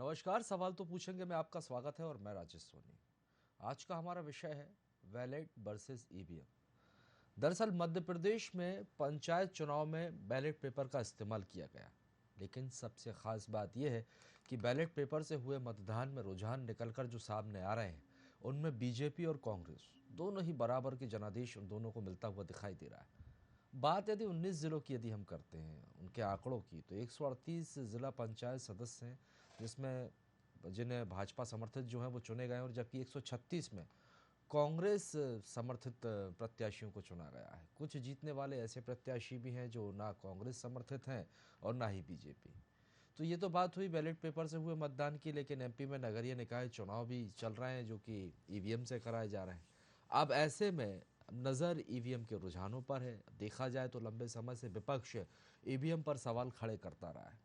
नमस्कार। सवाल तो पूछेंगे में आपका स्वागत है और मैं राजेश सोनी। आज का हमारा विषय है बैलेट वर्सेस ईवीएम। दरअसल मध्य प्रदेश में पंचायत चुनाव में बैलेट पेपर का इस्तेमाल किया गया, लेकिन सबसे खास बात यह है कि बैलेट पेपर से हुए मतदान में रुझान निकलकर जो सामने आ रहे हैं उनमें बीजेपी और कांग्रेस दोनों ही बराबर के जनादेश उन दोनों को मिलता हुआ दिखाई दे रहा है। बात यदि 19 जिलों की यदि हम करते हैं उनके आंकड़ों की, तो 138 जिला पंचायत सदस्य हैं जिसमें जिन्हें भाजपा समर्थित जो हैं वो चुने गए हैं, और जबकि 136 में कांग्रेस समर्थित प्रत्याशियों को चुना गया है। कुछ जीतने वाले ऐसे प्रत्याशी भी हैं जो ना कांग्रेस समर्थित हैं और ना ही बीजेपी। तो ये तो बात हुई बैलेट पेपर से हुए मतदान की, लेकिन एमपी में नगरीय निकाय चुनाव भी चल रहे हैं जो कि ईवीएम से कराए जा रहे हैं। अब ऐसे में नज़र ईवीएम के रुझानों पर है। देखा जाए तो लंबे समय से विपक्ष ईवीएम पर सवाल खड़े करता रहा है।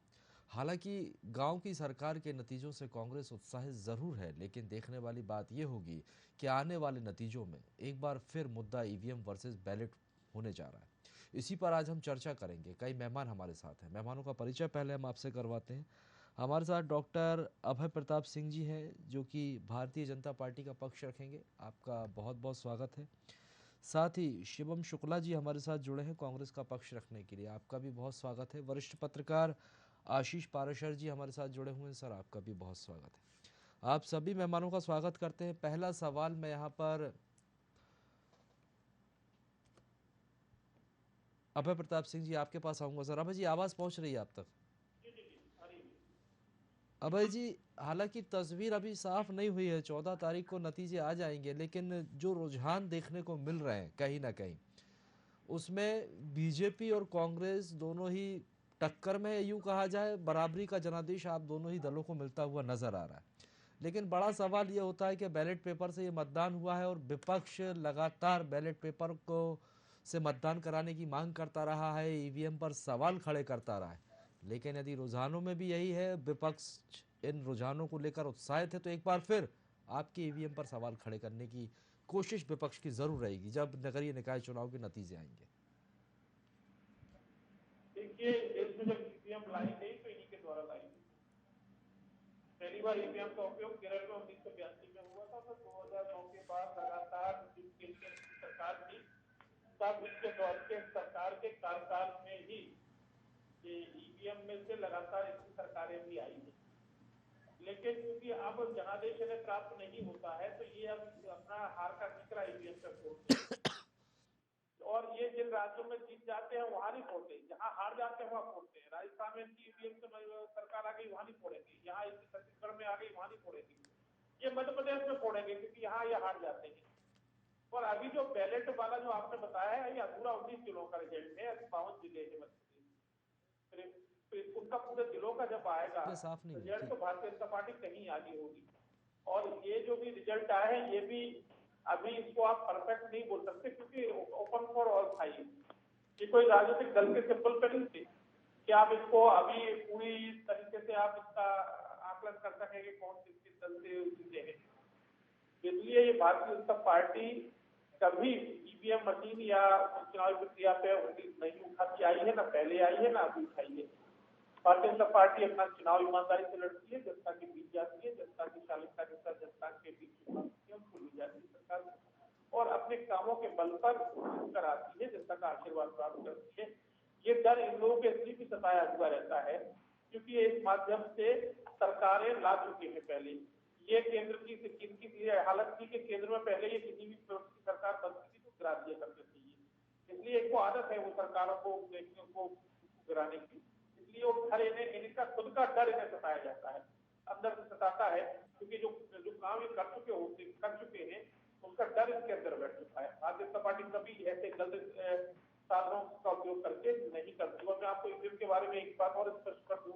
हालांकि गांव की सरकार के नतीजों से कांग्रेस उत्साहित जरूर है, लेकिन देखने वाली बात यह होगी कि आने वाले नतीजों में एक बार फिर मुद्दा ईवीएम वर्सेस बैलेट होने जा रहा है। इसी पर आज हम चर्चा करेंगे। कई मेहमान हमारे साथ हैं। मेहमानों का परिचय पहले हम आपसे करवाते हैं। हमारे साथ डॉक्टर अभय प्रताप सिंह जी हैं जो कि भारतीय जनता पार्टी का पक्ष रखेंगे। आपका बहुत बहुत स्वागत है। साथ ही शिवम शुक्ला जी हमारे साथ जुड़े हैं कांग्रेस का पक्ष रखने के लिए। आपका भी बहुत स्वागत है। वरिष्ठ पत्रकार आशीष पाराशर जी हमारे साथ जुड़े हुए हैं। सर, आपका भी बहुत स्वागत है। आप सभी मेहमानों का स्वागत करते हैं। पहला सवाल मैं यहाँ पर अभय प्रताप सिंह जी आपके पास आऊंगा। सर, अभय जी आवाज़ पहुंच रही है आप तक? जी जी जी आ रही है। अभय जी, हालांकि तस्वीर अभी साफ नहीं हुई है, 14 तारीख को नतीजे आ जाएंगे, लेकिन जो रुझान देखने को मिल रहे हैं कहीं ना कहीं उसमें बीजेपी और कांग्रेस दोनों ही टक्कर में, यूं कहा जाए बराबरी का जनादेश आप दोनों ही दलों को मिलता हुआ नजर आ रहा है। लेकिन बड़ा सवाल यह होता है कि बैलेट पेपर से ये मतदान हुआ है और विपक्ष लगातार बैलेट पेपर को से मतदान कराने की मांग करता रहा है, ईवीएम पर सवाल खड़े करता रहा है। लेकिन यदि रुझानों में भी यही है, विपक्ष इन रुझानों को लेकर उत्साहित है, तो एक बार फिर आपके ईवीएम पर सवाल खड़े करने की कोशिश विपक्ष की जरूर रहेगी जब नगरीय निकाय चुनाव के नतीजे आएंगे। देखिए, देश में जब ईवीएम लाई गई तो इन्हीं के द्वारा लाई गई। पहली बार ईवीएम का उपयोग केरल में 1982 में हुआ था। तो 2009 के बाद लगातार जो केंद्र की सरकार थी, तब उसके दौर के सरकार के कार्यकाल में ही ये ईवीएम में से लगातार इसकी सरकारें भी आई हैं। लेकिन क्योंकि अब जनादेश इन्हें प्राप्त नहीं होता है, तो ये अब अपना हार का ठिकरा ईवीएम पे फोड़ते हैं। और ये जिन राज्यों में जीत जाते हैं वहां नहीं फोड़ते, जहां हार जाते हैं वहां फोड़ते हैं। राजस्थान में ईवीएम से सरकार आ गई, वहां नहीं फोड़ेंगे। यहाँ छत्तीसगढ़ में आ गई, वहां नहीं फोड़ेंगे। ये मध्य प्रदेश में फोड़ेंगे क्योंकि यहाँ ये हार जाते हैं। और अभी जो बैलेट वाला जो आपने बताया है, ये अधूरा 19 जिलों का रिजल्ट है। 52 जिले हैं मध्य प्रदेश। फिर उनका पूरे जिलों का जब आएगा ये साफ नहीं हुई रिजल्ट, ठीक। तो भारतीय जनता पार्टी कहीं आगे होगी। और ये जो भी रिजल्ट आए हैं, ये भी अभी इसको आप परफेक्ट नहीं बोल सकते क्योंकि ओपन फॉर ऑल था। ये कोई राजनीतिक दल के सिंबल पे नहीं थे कि आप इसको अभी पूरी तरीके से आप इसका आकलन कर सकें कि कौन किस किस दल से जीते हैं। इसलिए ये भारतीय जनता पार्टी कभी ईवीएम मशीन या चुनावी प्रक्रिया पे उंगली नहीं उठाती आई है, ना पहले आई है ना अभी उठाई है। भारतीय जनता पार्टी अपना चुनाव ईमानदारी से लड़ती है, जनता के बीच जाती है, जनता की शालीनता के साथ जनता के बीच उनको ली जाती है सरकार, और अपने कामों के बल पर कराती है, जनता का आशीर्वाद प्राप्त करती है। ये डर इन लोगों के इसलिए भी सताया हुआ रहता है क्योंकि इस माध्यम से सरकारें ला चुकी है पहले। ये केंद्र की इनकी हालत थी कि केंद्र में पहले ये किसी भी सरकार बनती थी तो गिरा दिया करते थे ये। इसलिए इनको आदत है वो सरकारों को गिराने की। इसलिए वो डर इनका खुद का डर इन्हें सताया जाता है, अंदर से सताता है, क्योंकि जो जो काम ये कर चुके हैं उसका डर इसके अंदर बैठ चुका है। भारतीय जनता पार्टी कभी ऐसे गलत साधनों का उपयोग करके नहीं करती। और मैं आपको ईवीएम के बारे में एक बात और स्पष्ट कर दूं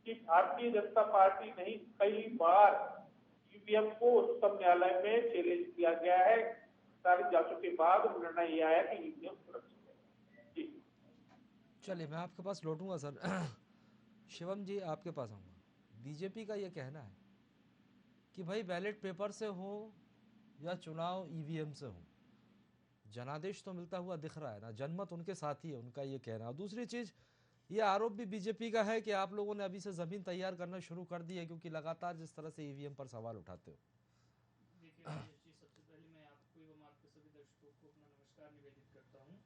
कि भारतीय जनता पार्टी नहीं, कई बार ईवीएम को उच्चतम न्यायालय में चैलेंज किया गया है। सारी जांचों के बाद निर्णय यह आया कि ईवीएम सुरक्षित है। जी चलिए मैं आपके पास लौटूंगा सर। शिवम जी आपके पास आऊंगा। बीजेपी का ये कहना है कि भाई बैलेट पेपर से हो या चुनाव ईवीएम से हो, जनादेश तो मिलता हुआ दिख रहा है ना, जनमत उनके साथ ही है, उनका ये कहना है। और दूसरी चीज, ये आरोप भी बीजेपी का है कि आप लोगों ने अभी से जमीन तैयार करना शुरू कर दी है, क्योंकि लगातार जिस तरह से ईवीएम पर सवाल उठाते हो। देखिए राजेश जी, सबसे पहले मैं आपको एवं आपके सभी दर्शकों को अपना नमस्कार निवेदित करता हूँ।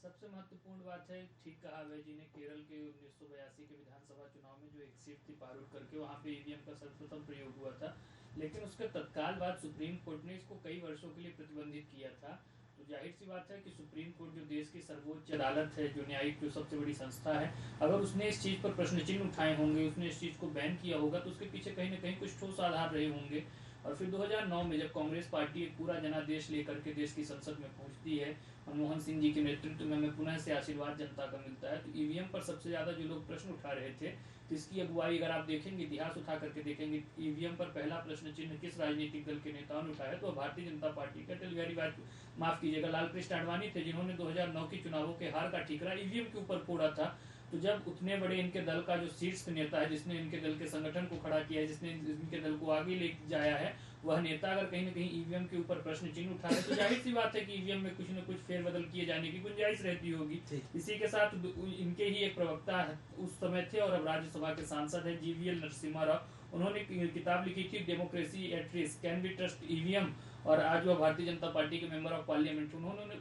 सबसे महत्वपूर्ण बात है, ठीक कहा अभय जी ने, केरल के 1982 के विधानसभा चुनाव में जो एक सीट थी पारुल करके, वहाँ पे ईवीएम का सर्वप्रथम प्रयोग हुआ था, लेकिन उसके तत्काल बाद सुप्रीम कोर्ट ने इसको कई वर्षों के लिए प्रतिबंधित किया था। तो जाहिर सी बात है कि सुप्रीम कोर्ट जो देश की सर्वोच्च अदालत है, जो न्यायिक जो सबसे बड़ी संस्था है, अगर उसने इस चीज़ पर प्रश्न चिन्ह उठाए होंगे, उसने इस चीज़ को बैन किया होगा, तो उसके पीछे कहीं ना कहीं कुछ ठोस आधार रहे होंगे। और फिर 2009 में जब कांग्रेस पार्टी एक पूरा जनादेश लेकर के देश की संसद में पहुंचती है, मनमोहन सिंह जी के नेतृत्व में हमें पुनः से आशीर्वाद जनता का मिलता है, तो ईवीएम पर सबसे ज्यादा जो लोग प्रश्न उठा रहे थे, तो इसकी अगुवाई अगर आप देखेंगे, इतिहास उठा करके देखेंगे, ईवीएम पर पहला प्रश्न चिन्ह किस राजनीतिक दल के नेताओं ने उठाया, तो भारतीय जनता पार्टी के अटल बिहारी वाजपेयी, माफ कीजिएगा, लाल कृष्ण आडवाणी थे, जिन्होंने 2009 के चुनावों के हार का ठीकरा ईवीएम के ऊपर फोड़ा था। तो जब उतने बड़े इनके दल का जो शीर्ष नेता है, जिसने इनके दल के संगठन को खड़ा किया है, जिसने इनके दल को आगे ले जाया है, वह नेता अगर कहीं ना कहीं ईवीएम के ऊपर प्रश्न चिन्ह उठा रहे, तो जाहिर सी बात है कि ईवीएम में कुछ न कुछ फेरबदल किए जाने की गुंजाइश रहती होगी। इसी के साथ इनके ही एक प्रवक्ता उस समय थे और अब राज्यसभा के सांसद है जीवीएल नरसिम्हा राव, उन्होंने किताब लिखी थी democracy at risk, can be trust EVM, और आज वह भारतीय जनता पार्टी के मेंबर ऑफ पार्लियामेंट। उन्होंने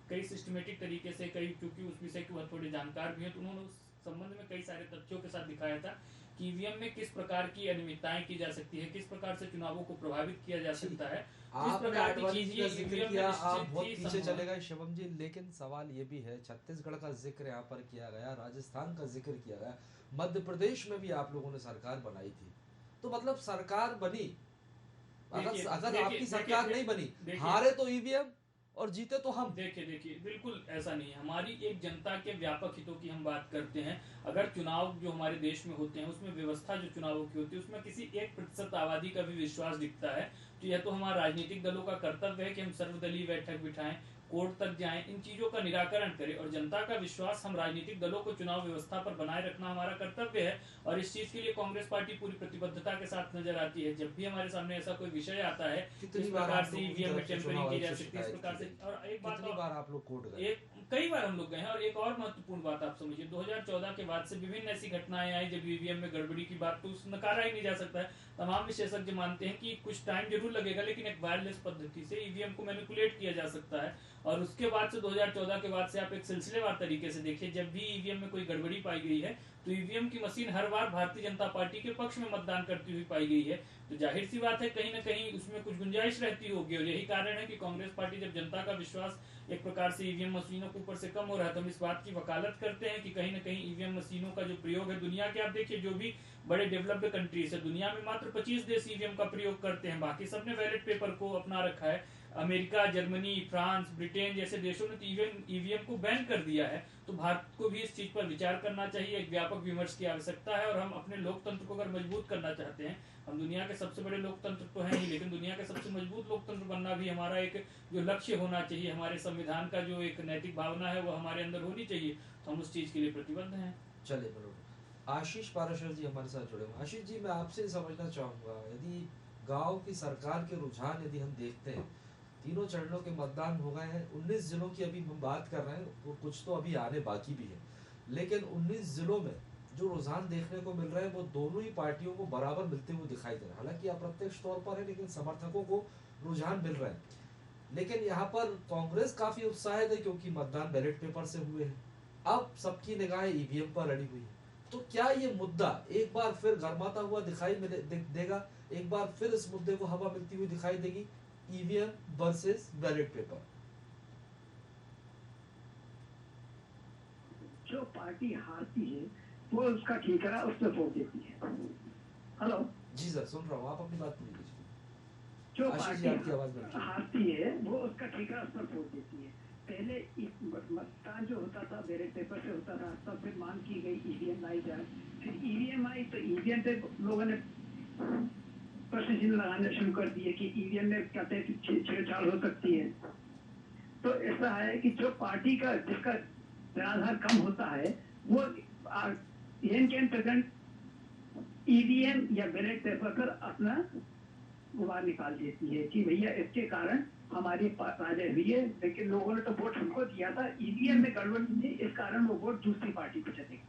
कई सिस्टमेटिक तरीके से, कई चूंकि उस विषय के वह थोड़े जानकार भी हैं, तो उन्होंने उस संबंध में कई सारे तथ्यों के साथ दिखाया था कि ईवीएम में किस प्रकार की अनियमितताएं की जा सकती है, किस प्रकार से चुनावों को प्रभावित किया जा सकता है, किस प्रकार की चीजें जिक्र किया। आप बहुत पीछे चले गए शिवम जी, लेकिन सवाल ये भी है, छत्तीसगढ़ का जिक्र यहाँ पर किया गया, राजस्थान का जिक्र किया गया, मध्य प्रदेश में भी आप लोगों ने सरकार बनाई थी, तो मतलब सरकार बनी, अगर आपकी सरकार नहीं बनी, हारे तो ईवीएम और जीते तो हम। देखिए बिल्कुल ऐसा नहीं है। हमारी एक जनता के व्यापक हितों की हम बात करते हैं। अगर चुनाव जो हमारे देश में होते हैं, उसमें व्यवस्था जो चुनावों की होती है, उसमें किसी 1% आबादी का भी विश्वास दिखता है, तो यह तो हमारा राजनीतिक दलों का कर्तव्य है कि हम सर्वदलीय बैठक बिठाएं, कोर्ट तक जाएं, इन चीजों का निराकरण करें, और जनता का विश्वास हम राजनीतिक दलों को चुनाव व्यवस्था पर बनाए रखना हमारा कर्तव्य है। और इस चीज के लिए कांग्रेस पार्टी पूरी प्रतिबद्धता के साथ नजर आती है। जब भी हमारे सामने ऐसा कोई विषय आता है, इस प्रकार से ईवीएम में टेम्परिंग की जा सकती है, इस प्रकार से, और एक बात, बार आप लोग कोर्ट गए? कई बार हम लोग गए हैं। और एक और महत्वपूर्ण बात आप समझिए, 2014 के बाद से विभिन्न ऐसी घटनाएं आई जब ईवीएम में गड़बड़ी की बात तो नकारा ही नहीं जा सकता है। तमाम विशेषज्ञ मानते हैं कि कुछ टाइम जरूर लगेगा, लेकिन एक वायरलेस पद्धति से ईवीएम को मैनिपुलेट किया जा सकता है। और उसके बाद से 2014 के बाद से आप एक सिलसिलेवार तरीके से देखिए, जब भी ईवीएम में कोई गड़बड़ी पाई गई है, तो ईवीएम की मशीन हर बार भारतीय जनता पार्टी के पक्ष में मतदान करती हुई पाई गई है। तो जाहिर सी बात है, कहीं ना कहीं उसमें कुछ गुंजाइश रहती होगी, और यही कारण है कि कांग्रेस पार्टी, जब जनता का विश्वास एक प्रकार से ईवीएम मशीनों के ऊपर से कम हो रहा है, तो हम इस बात की वकालत करते हैं कि कहीं ना कहीं ईवीएम मशीनों का जो प्रयोग है, दुनिया के आप देखिए, जो भी बड़े डेवलप्ड कंट्रीज है, दुनिया में मात्र 25 देश ईवीएम का प्रयोग करते हैं, बाकी सबने बैलेट पेपर को अपना रखा है। अमेरिका, जर्मनी, फ्रांस, ब्रिटेन जैसे देशों ने ईवीएम को बैन कर दिया है। तो भारत को भी इस चीज पर विचार करना चाहिए, एक व्यापक विमर्श की आवश्यकता है। और हम अपने लोकतंत्र को अगर मजबूत करना चाहते हैं, हम दुनिया के सबसे बड़े लोकतंत्र तो हैं ही, लेकिन दुनिया के सबसे मजबूत लोकतंत्र बनना भी हमारा एक जो लक्ष्य होना चाहिए, हमारे संविधान का जो एक नैतिक भावना है, वो हमारे अंदर होनी चाहिए। तो हम उस चीज के लिए प्रतिबद्ध हैं। चलिए बरोबर। आशीष पाराशर जी हमारे साथ जुड़े हुए। आशीष जी, मैं आपसे समझना चाहूंगा, यदि गांव की सरकार के रुझान यदि हम देखते हैं, तीनों चरणों के मतदान हो गए हैं, 19 जिलों की अभी हम बात कर रहे हैं, वो कुछ तो अभी आने बाकी भी है, लेकिन 19 जिलों में जो रुझान देखने को मिल रहे हैं, वो दोनों ही पार्टियों को बराबर मिलते हुए दिखाई दे रहे हैं। हालांकि अप्रत्यक्ष तौर पर है, लेकिन समर्थकों को रुझान मिल रहे हैं। लेकिन यहाँ पर कांग्रेस काफी उत्साहित है, क्योंकि मतदान बैलेट पेपर से हुए हैं, अब सबकी निगाहें ईवीएम पर अड़ी हुई है। तो क्या ये मुद्दा एक बार फिर गरमाता हुआ दिखाई देगा, एक बार फिर इस मुद्दे को हवा मिलती हुई दिखाई देगी, ईवीएम वर्सेस बैलेट पेपर? जो पार्टी हारती है वो उसका ठीकरा उस पर फोड़ देती है। हेलो जी सर, सुन रहा हूँ, आप अपनी बात पूरी कीजिए। जो पार्टी हारती है वो उसका ठीकरा उस पर फोड़ देती है। पहले मतदान जो होता था बैलेट पेपर से होता था, तब फिर मांग की गई ईवीएम लाई जाए, फिर ईवीएम आई, तो ईवीएम पे लोगों ने प्रश्न चिन्ह लगाने शुरू कर दिए कि ईवीएम में कहते हैं कि छेड़छाड़ हो सकती है। तो ऐसा है कि जो पार्टी का जिसका जनाधार कम होता है, वो कैन प्रेजेंट ईवीएम या बैलेट पेपर पर अपना गुबार निकाल देती है कि भैया इसके कारण हमारी राजय हुई है, लेकिन लोगों ने तो वोट हमको दिया था, ईवीएम में गड़बड़ी थी, इस कारण वो वोट दूसरी पार्टी को चलेगा।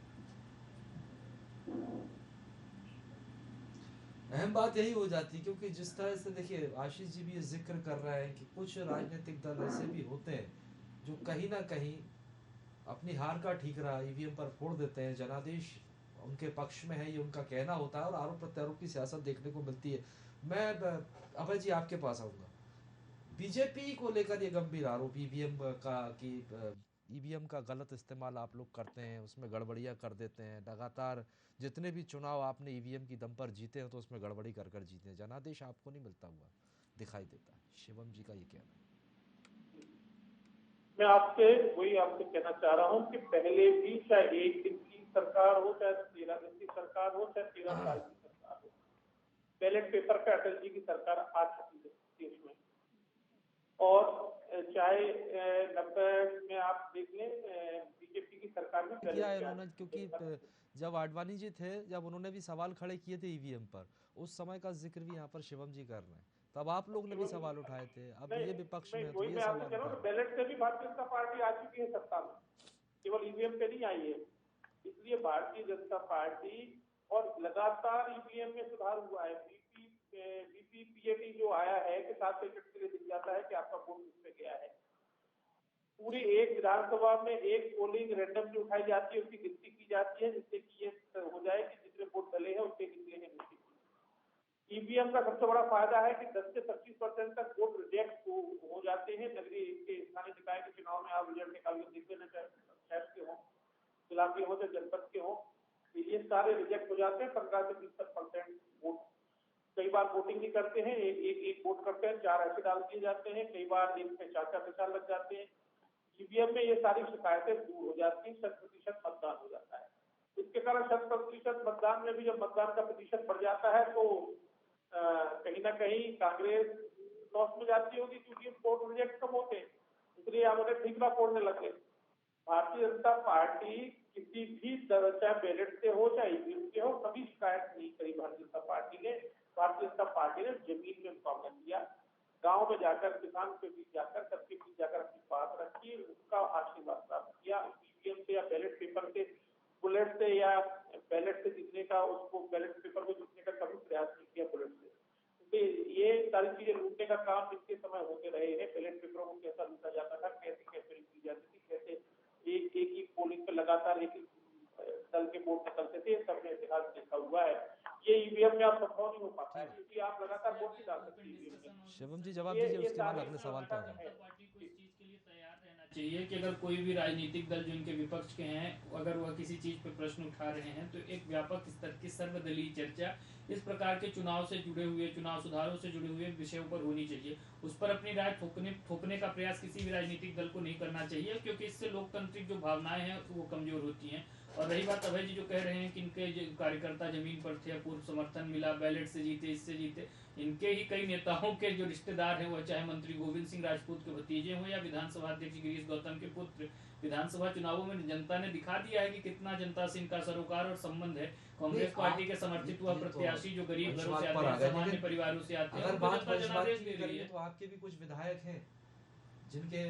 अहम बात यही हो जाती है, क्योंकि जिस तरह से देखिए आशीष जी भी ये जिक्र कर रहे हैं कि कुछ राजनीतिक दल ऐसे भी होते हैं जो कहीं ना कहीं अपनी हार का ठीकरा ईवीएम पर फोड़ देते हैं। जनादेश उनके पक्ष में है, ये उनका कहना होता है, और आरोप प्रत्यारोप की सियासत देखने को मिलती है। मैं अभय जी आपके पास आऊँगा। बीजेपी को लेकर ये गंभीर आरोप ईवीएम का कि ईवीएम का गलत इस्तेमाल आप लोग करते हैं, उसमें गड़बड़ियाँ कर देते हैं। लगातार जितने भी चुनाव आपने ईवीएम की दम पर जीते हैं तो उसमें गड़बड़ी कर कर जीते हैं, जनादेश आपको नहीं मिलता हुआ दिखाई देता है। शिवम जी का ये कहना है। मैं आपसे वही आपसे कहना चाह रहा हूँ कि पहले भी चाहे 1 दिन की सरकार हो, चाहे 13 दिन की सरकार हो, चाहे 13 साल की सरकार हो, बैलेट पेपर पे अटल जी की सरकार आ चुकी है देश में। और चाहे 90 में आप देख लें बीजेपी की सरकार में किया है बैलेट उन्होंने, क्योंकि जब आडवाणी जी थे, जब उन्होंने भी सवाल खड़े किए थे ईवीएम पर, उस समय का जिक्र भी यहाँ पर शिवम जी कर रहे हैं। तब आप लोग ने भी सवाल उठाए थे, अब ये विपक्ष में है तो वही ये मैं आपसे सवाल कह रहा उठा हूँ, रहे हैं। बैलेट से भी भारतीय जनता पार्टी आ चुकी है सत्ता में, केवल ईवीएम पे नहीं आई है। इसलिए भारतीय जनता पार्टी और लगातार ईवीएम में सुधार हुआ है। बीपीपीएटी जो आया है कि 7 सेकंड के लिए दिख जाता है कि आपका वोट किस पे गया है। पूरी एक विधानसभा में एक पोलिंग रैंडम जो उठाई जाती है उसकी गिनती की जाती है, जिससे कि ये हो जाए कि जितने वोट डले हैं उसके कितने हैं निश्चित। ईवीएम का सबसे बड़ा फायदा है कि 10 से 25% तक वोट रिजेक्ट हो जाते हैं। नगरीय के स्थानीय निकाय के चुनाव में आप रिजल्ट निकाल के देख लेना, चाहे शहर के हो, जिला के हो, चाहे जनपद के हो, ये सारे रिजेक्ट हो जाते हैं। 15 से 20% वोट कई बार वोटिंग नहीं करते हैं, एक वोट करते हैं, 4 ऐसे डाल दिए जाते हैं, कई बार एक पे 4-4 निशान लग जाते हैं। ईवीएम में ये सारी शिकायतें दूर हो जाती हैं, 100% मतदान हो जाता है। इसके कारण 100% मतदान में भी जब मतदान का प्रतिशत बढ़ जाता है तो कहीं ना कहीं कांग्रेस लॉस में जाती होगी, क्योंकि वोट रिजेक्ट कम होते हैं, इसलिए आप उन्हें ठीकरा फोड़ने लगे। भारतीय जनता पार्टी किसी भी तरह, चाहे बैलेट से हो चाहे ईवीएम से हो, कभी शिकायत नहीं करी भारतीय जनता पार्टी ने। भारतीय जनता पार्टी ने जमीन में मुकाबला किया, गांव में जाकर, किसान के बीच जाकर, सबके बीच जाकर अपनी बात रखी, उसका आशीर्वाद प्राप्त किया। ईवीएम से या बैलेट पेपर से, बुलेट से या बैलेट से जीतने का, उसको बैलेट पेपर को जीतने का कभी प्रयास नहीं किया बुलेट से। क्योंकि ये सारी चीजें लूटने का काम इनके समय होते रहे हैं। बैलेट पेपरों को कैसा लूटा जाता था, कैसे कैसे की जाती थी, कैसे एक ही पोलिंग पे लगातार एक दल के वोट निकलते थे, सबने इतिहास देखा हुआ है। ये ईवीएम में आप संभव नहीं हो पाता है, क्योंकि आप लगातार वोट नहीं डाल सकते ईवीएम में। शिवम जी जवाब दीजिए, उसके बाद अगले सवाल पे जनता आऊंगा। पार्टी को इस चीज के लिए तैयार रहना चाहिए कि अगर कोई भी राजनीतिक दल जो इनके विपक्ष के हैं, अगर वह किसी चीज पे प्रश्न उठा रहे हैं तो एक व्यापक स्तर की सर्वदलीय चर्चा इस प्रकार के चुनाव से जुड़े हुए, चुनाव सुधारों से जुड़े हुए विषयों पर होनी चाहिए। उस पर अपनी राय थोपने का प्रयास किसी भी राजनीतिक दल को नहीं करना चाहिए, क्योंकि इससे लोकतांत्रिक जो भावनाएं हैं वो कमजोर होती हैं। और रही बात अभय जी जो कह रहे हैं कि इनके कार्यकर्ता जमीन पर थे, पूर्व समर्थन मिला, बैलेट से जीते, इससे जीते, इनके ही कई नेताओं के जो रिश्तेदार हैं, वह चाहे मंत्री गोविंद सिंह राजपूत के भतीजे हों या विधानसभा अध्यक्ष गिरीश गौतम के पुत्र, विधानसभा चुनावों में जनता ने दिखा दिया है कि कितना जनता से इनका सरोकार और संबंध है। कांग्रेस पार्टी के समर्थित हुआ प्रत्याशी जो गरीब घरों से आते हैं, सामान्य परिवारों से आते हैं, अगर उनको बात जनता जनादेश दे रही करें है। तो आपके भी कुछ विधायक हैं जिनके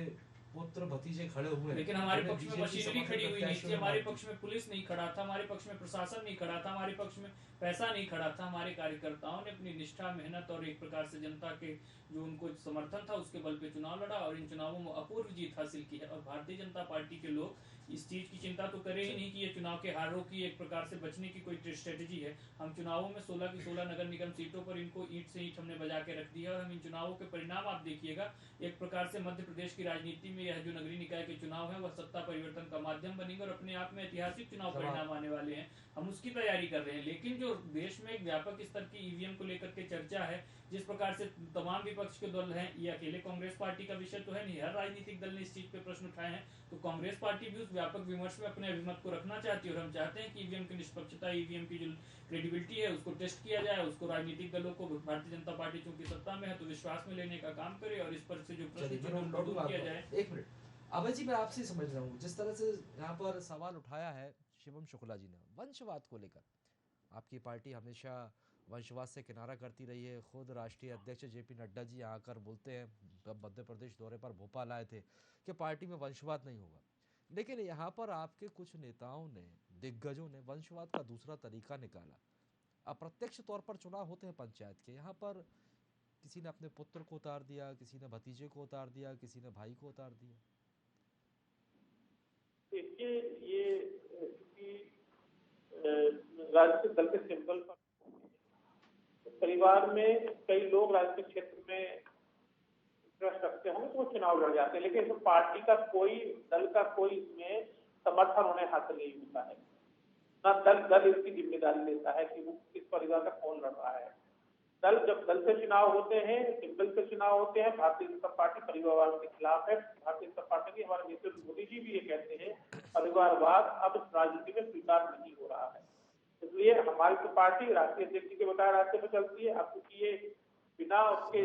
पुत्र भतीजे खड़े हुए हैं, लेकिन हमारे पक्ष में बीजेपी मशीनरी समर्थन खड़ी हुई नहीं प्रत्याशियों थी, ने हमारे बात की। पक्ष में पुलिस नहीं खड़ा था, हमारे पक्ष में प्रशासन नहीं खड़ा था, हमारे पक्ष में पैसा नहीं खड़ा था। हमारे कार्यकर्ताओं ने अपनी निष्ठा, मेहनत और एक प्रकार से जनता के जो उनको समर्थन था उसके बल पे चुनाव लड़ा और इन चुनावों में अपूर्व जीत हासिल की है। और भारतीय जनता पार्टी के लोग इस चीज की चिंता तो करे ही नहीं कि ये चुनाव के हारों की एक प्रकार से बचने की कोई स्ट्रेटेजी है। हम चुनावों में 16 की 16 नगर निगम सीटों पर इनको ईंट से ईंट हमने बजा के रख दिया और हम इन चुनावों के परिणाम आप देखिएगा, एक प्रकार से मध्य प्रदेश की राजनीति में यह जो नगरीय निकाय के चुनाव है वह सत्ता परिवर्तन का माध्यम बनेंगे और अपने आप में ऐतिहासिक चुनाव परिणाम आने वाले हैं। हम उसकी तैयारी कर रहे हैं। लेकिन जो देश में एक व्यापक स्तर की ईवीएम को लेकर के चर्चा है, जिस प्रकार से तमाम विपक्ष के दल हैं, ये अकेले कांग्रेस पार्टी का विषय तो है नहीं, हर राजनीतिक दल ने इस चीज पे प्रश्न उठाए हैं, तो कांग्रेस पार्टी भी उस व्यापक विमर्श में अपने अभिमत को रखना चाहती है। और हम चाहते हैं कि ईवीएम की निष्पक्षता, ईवीएम की जो क्रेडिबिलिटी है उसको टेस्ट किया जाए, उसको राजनीतिक दलों को भारतीय जनता पार्टी चूंकि सत्ता में है तो विश्वास में लेने का काम करे और इस पर से जो प्रश्न दूर किया जाए। एक मिनट अभय जी, मैं आपसे समझ रहा हूँ जिस तरह से यहाँ पर सवाल उठाया है शिवम शुक्ला जी ने वंशवाद को लेकर, आपकी पार्टी हमेशा वंशवाद से किनारा करती रही है। खुद राष्ट्रीय अध्यक्ष जेपी नड्डा जी यहाँ आकर बोलते हैं, जब मध्य प्रदेश दौरे पर भोपाल आए थे, कि पार्टी में वंशवाद नहीं होगा। लेकिन यहाँ पर आपके कुछ नेताओं ने दिग्गजों ने वंशवाद का दूसरा तरीका निकाला। अप्रत्यक्ष तौर पर चुनाव होते हैं पंचायत के, यहाँ पर किसी ने अपने पुत्र को उतार दिया, किसी ने भतीजे को उतार दिया, किसी ने भाई को उतार दिया। देखिए, ये राजनीतिक दल के सिंबल पर परिवार में कई लोग राजनीतिक क्षेत्र में इंटरेस्ट रखते होंगे तो वो चुनाव लड़ जाते हैं, लेकिन इसमें पार्टी का कोई, दल का कोई इसमें समर्थन उन्हें हासिल नहीं होता है। ना दल इसकी जिम्मेदारी लेता है कि वो किस परिवार का कौन लड़ रहा है। जब दल से चुनाव होते हैं, सिंबल से चुनाव होते हैं, भारतीय जनता पार्टी परिवारवाद के खिलाफ है। भारतीय जनता पार्टी की, हमारे नेता मोदी जी भी ये कहते हैं परिवारवाद अब राजनीति में स्वीकार नहीं हो रहा है। इसलिए हमारी तो पार्टी राष्ट्रीय अध्यक्ष जी के बताए रास्ते पर चलती है। अब क्योंकि ये बिना उसके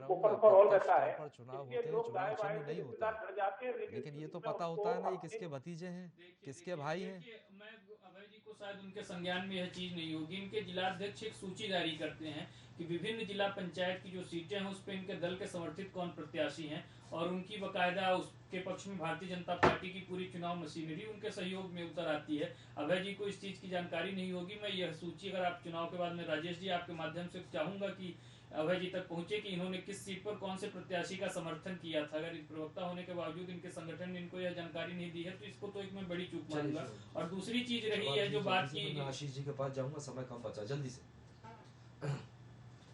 ओपन फॉर ऑल रहता है, इसलिए लोग दाएं बाएं से रिश्तेदार लड़ जाते हैं, लेकिन ये तो पता होता है ना ये किसके भतीजे हैं, किसके भाई हैं। मैं अभय जी को शायद उनके संज्ञान में यह चीज नहीं होगी। इनके जिलाध्यक्ष एक सूची जारी करते हैं कि विभिन्न जिला पंचायत की जो सीटें हैं उस पर इनके दल के समर्थित कौन प्रत्याशी हैं, और उनकी बकायदा उसके पक्ष में भारतीय जनता पार्टी की पूरी चुनाव मशीनरी उनके सहयोग में उतर आती है। अभय जी को इस चीज की जानकारी नहीं होगी। मैं यह सूची अगर आप चुनाव के बाद में राजेश जी आपके माध्यम से चाहूंगा कि अभय जी तक पहुंचे कि इन्होंने किस सीट पर कौन से प्रत्याशी का समर्थन किया था। अगर प्रवक्ता होने के बावजूद इनके संगठन ने इनको यह जानकारी नहीं दी है तो इसको तो एक मैं बड़ी चूक मानूंगा। और दूसरी चीज रही है जो बात की, आशीष जी के पास जाऊंगा, समय कम बचा, जल्दी से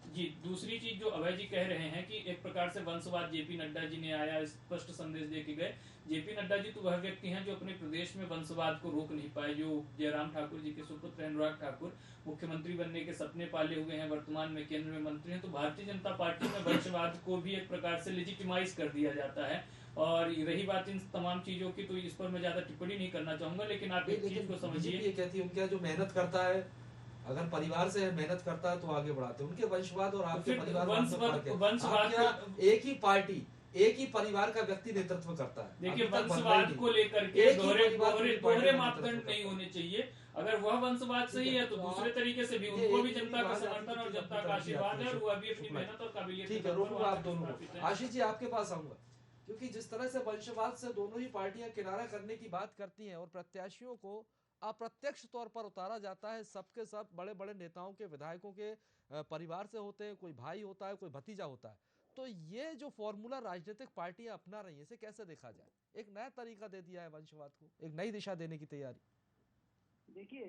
जी, दूसरी चीज जो अभय जी कह रहे हैं कि एक प्रकार से वंशवाद जेपी नड्डा जी ने आया स्पष्ट संदेश दे के गए। जेपी नड्डा जी तो वह व्यक्ति हैं जो अपने प्रदेश में वंशवाद को रोक नहीं पाए, जो जयराम ठाकुर जी के सुपुत्र अनुराग ठाकुर मुख्यमंत्री बनने के सपने पाले हुए हैं, वर्तमान में केंद्र में मंत्री हैं। तो भारतीय जनता पार्टी में वंशवाद को भी एक प्रकार से लेजिटिमाइज कर दिया जाता है। और रही बात इन तमाम चीजों की, तो इस पर मैं ज्यादा टिप्पणी नहीं करना चाहूंगा, लेकिन आप एक चीज को समझिए। ये कहती है उनका जो मेहनत करता है, अगर परिवार से मेहनत करता है तो आगे बढ़ाते हैं। उनके वंशवाद और आपके परिवार एक ही पार्टी, एक ही परिवार का व्यक्ति नेतृत्व करता है। देखिए, वंशवाद को लेकर के दोहरे मापदंड नहीं होने चाहिए। अगर वह वंशवाद सही है तो दूसरे तरीके से भी उनको भी जनता का समर्थन और जनता का आशीर्वाद है, और वो अभी अपनी मेहनत और काबिलियत। ठीक है, रोकूंगा आप दोनों। आशीष जी आपके पास आऊंगा, क्योंकि जिस तरह से वंशवाद से दोनों ही पार्टियां किनारा करने की बात करती हैं और प्रत्याशियों को अप्रत्यक्ष तौर पर उतारा जाता है, सबके सब बड़े बड़े नेताओं के, विधायकों के परिवार से होते हैं, कोई भाई होता है, कोई भतीजा होता है। तो ये जो फॉर्मूला राजनीतिक पार्टियां अपना रही हैं, इसे कैसे देखा जाए? एक नया तरीका दे दिया है वंशवाद को, एक नई दिशा देने की तैयारी। देखिए,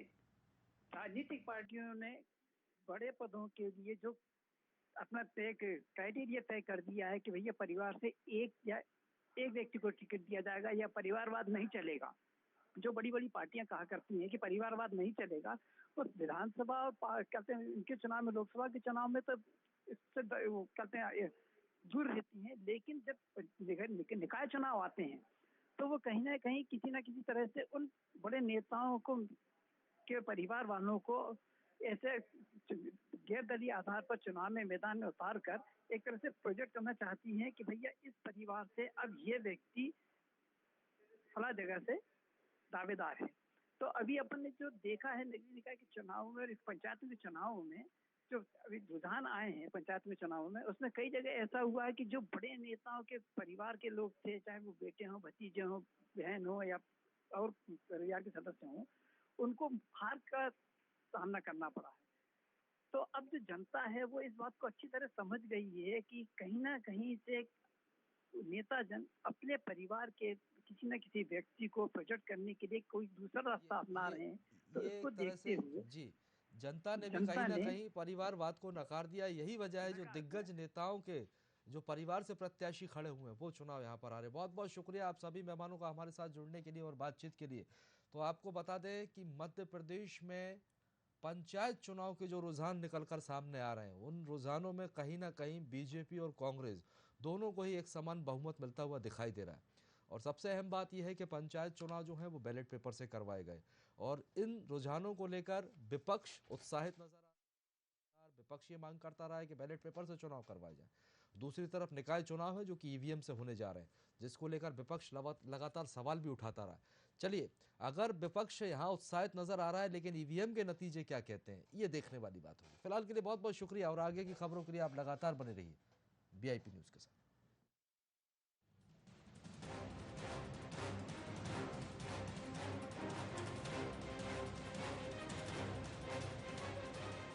राजनीतिक पार्टियों ने बड़े पदों के लिए जो अपना क्राइटेरिया तय कर दिया है कि भैया परिवार से एक व्यक्ति को टिकट दिया जाएगा या परिवारवाद नहीं चलेगा। जो बड़ी बड़ी पार्टियां कहा करती हैं कि परिवारवाद नहीं चलेगा, तो विधानसभा और कहते हैं इनके चुनाव में, लोकसभा के चुनाव में तो इससे कहते हैं दूर रहती हैं। लेकिन जब निकाय चुनाव आते हैं तो वो कहीं ना कहीं किसी ना किसी तरह से उन बड़े नेताओं को के परिवार वालों को ऐसे गैर दलीय आधार पर चुनाव में मैदान में उतार कर एक तरह से प्रोजेक्ट करना चाहती हैं कि भैया इस परिवार से अब ये व्यक्ति फला जगह से दावेदार है। तो अभी अपन ने जो देखा है नगरीय निकाय के चुनाव में, पंचायत के चुनाव में जो अभी रुझान आए हैं पंचायत में चुनाव में, उसमें कई जगह ऐसा हुआ है कि जो बड़े नेताओं के परिवार के लोग थे, चाहे वो बेटे हों, भतीजे हों, बहन हो या और परिवार के सदस्य हों, उनको हार का सामना करना पड़ा है। तो अब जो जनता है वो इस बात को अच्छी तरह समझ गई है कि कहीं ना कहीं से नेता जन अपने परिवार के किसी न किसी व्यक्ति को प्रोजेक्ट करने के लिए कोई दूसरा रास्ता अपना रहे हैं। तो इसको देखते हुए जी, जनता ने भी कहीं ना कहीं परिवारवाद को नकार दिया। यही वजह है जो दिग्गज नेताओं के जो परिवार से प्रत्याशी खड़े हुए हैं वो चुनाव यहाँ पर आ रहे हैं। बहुत बहुत शुक्रिया आप सभी मेहमानों का हमारे साथ जुड़ने के लिए और बातचीत के लिए। तो आपको बता दें कि मध्य प्रदेश में पंचायत चुनाव के जो रुझान निकलकर सामने आ रहे हैं, उन रुझानों में कहीं ना कहीं बीजेपी और कांग्रेस दोनों को ही एक समान बहुमत मिलता हुआ दिखाई दे रहा है। और सबसे अहम बात यह है कि पंचायत चुनाव जो है वो बैलेट पेपर से करवाए गए, और इन रुझानों को लेकर विपक्ष उत्साहित नजर आ रहा है। विपक्ष ये मांग करता रहा है कि बैलेट पेपर से चुनाव करवाए जाए। दूसरी तरफ निकाय चुनाव है जो कि ईवीएम से होने जा रहे हैं, जिसको लेकर विपक्ष लगातार सवाल भी उठाता रहा है। चलिए, अगर विपक्ष यहाँ उत्साहित नजर आ रहा है, लेकिन ईवीएम के नतीजे क्या कहते हैं ये देखने वाली बात होगी। फिलहाल के लिए बहुत बहुत शुक्रिया, और आगे की खबरों के लिए आप लगातार बने रहिए VIP न्यूज के साथ।